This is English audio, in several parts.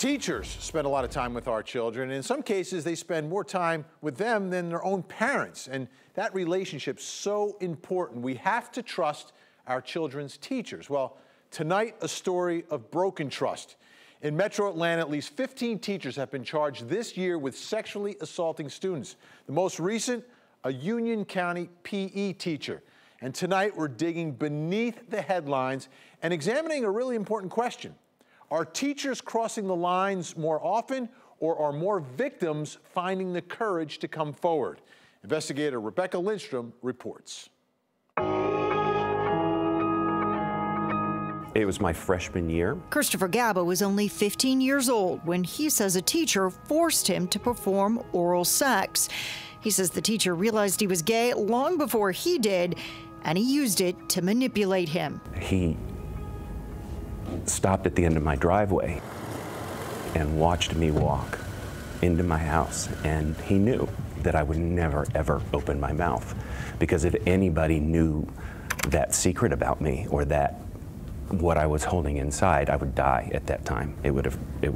Teachers spend a lot of time with our children, and in some cases they spend more time with them than their own parents, and that relationship's so important. We have to trust our children's teachers. Well, tonight, a story of broken trust. In Metro Atlanta, at least 15 teachers have been charged this year with sexually assaulting students. The most recent, a Union County PE teacher. And tonight, we're digging beneath the headlines and examining a really important question. Are teachers crossing the lines more often, or are more victims finding the courage to come forward? Investigator Rebecca Lindstrom reports. It was my freshman year. Christopher Gaba was only 15 years old when he says a teacher forced him to perform oral sex. He says the teacher realized he was gay long before he did, and he used it to manipulate him. He stopped at the end of my driveway and watched me walk into my house, and he knew that I would never, ever open my mouth, because if anybody knew that secret about me, or that what I was holding inside, I would die at that time. It would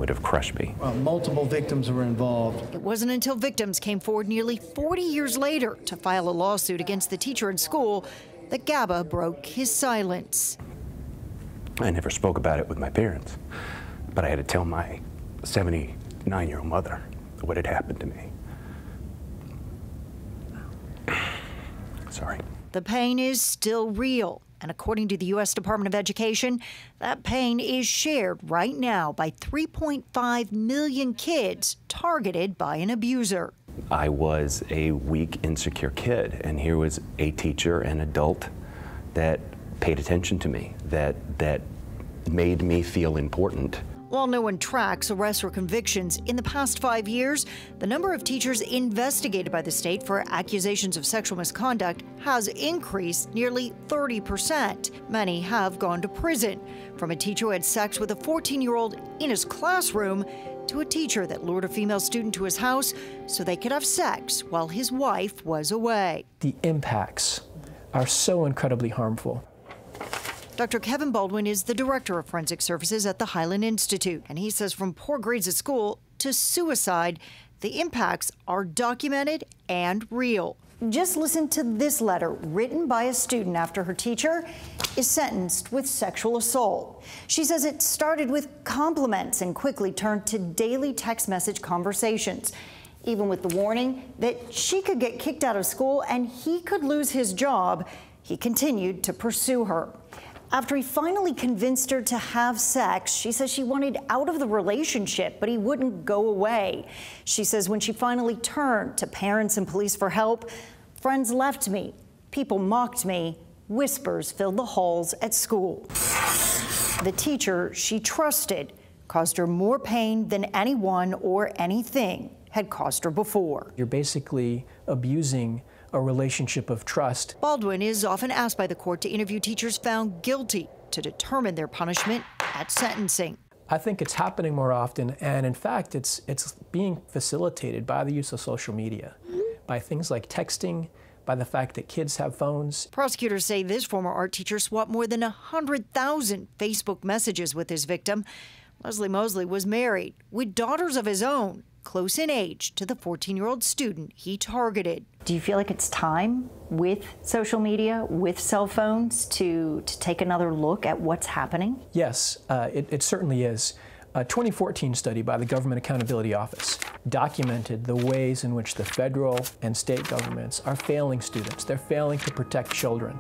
have crushed me. Well, multiple victims were involved. It wasn't until victims came forward nearly 40 years later to file a lawsuit against the teacher in school that Gaba broke his silence. I never spoke about it with my parents, but I had to tell my 79-year-old mother what had happened to me. Sorry. The pain is still real, and according to the U.S. Department of Education, that pain is shared right now by 3.5 million kids targeted by an abuser. I was a weak, insecure kid, and here was a teacher, an adult, that paid attention to me, that made me feel important. While no one tracks arrests or convictions, in the past 5 years, the number of teachers investigated by the state for accusations of sexual misconduct has increased nearly 30%. Many have gone to prison, from a teacher who had sex with a 14-year-old in his classroom to a teacher that lured a female student to his house so they could have sex while his wife was away. The impacts are so incredibly harmful. Dr. Kevin Baldwin is the director of forensic services at the Highland Institute, and he says from poor grades at school to suicide, the impacts are documented and real. Just listen to this letter written by a student after her teacher is sentenced with sexual assault. She says it started with compliments and quickly turned to daily text message conversations, even with the warning that she could get kicked out of school and he could lose his job. He continued to pursue her. After he finally convinced her to have sex, she says she wanted out of the relationship, but he wouldn't go away. She says when she finally turned to parents and police for help, friends left me, people mocked me, whispers filled the halls at school. The teacher she trusted caused her more pain than anyone or anything had caused her before. You're basically abusing a relationship of trust. Baldwin is often asked by the court to interview teachers found guilty to determine their punishment at sentencing. I think it's happening more often, and in fact, it's being facilitated by the use of social media, by things like texting, by the fact that kids have phones. Prosecutors say this former art teacher swapped more than 100,000 Facebook messages with his victim. Leslie Mosley was married with daughters of his own, close in age to the 14-year-old student he targeted. Do you feel like it's time with social media, with cell phones, to take another look at what's happening? Yes, it certainly is. A 2014 study by the Government Accountability Office documented the ways in which the federal and state governments are failing students. They're failing to protect children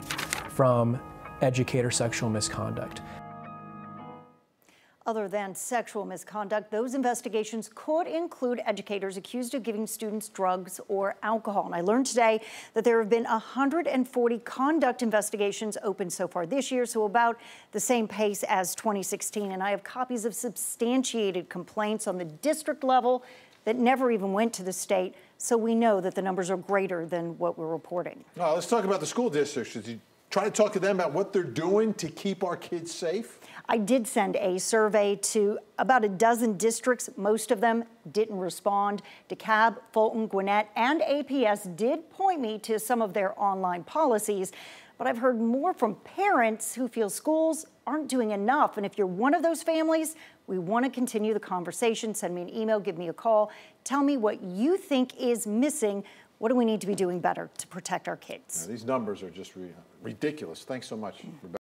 from educator sexual misconduct. Other than sexual misconduct, those investigations could include educators accused of giving students drugs or alcohol. And I learned today that there have been 140 conduct investigations open so far this year, so about the same pace as 2016. And I have copies of substantiated complaints on the district level that never even went to the state, so we know that the numbers are greater than what we're reporting. Let's talk about the school districts. Did you try to talk to them about what they're doing to keep our kids safe? I did send a survey to about a dozen districts. Most of them didn't respond. DeKalb, Fulton, Gwinnett, and APS did point me to some of their online policies, but I've heard more from parents who feel schools aren't doing enough. And if you're one of those families, We want to continue the conversation. Send me an email, give me a call. Tell me what you think is missing. What do we need to be doing better to protect our kids? Now, these numbers are just ridiculous. Thanks so much, Rebecca.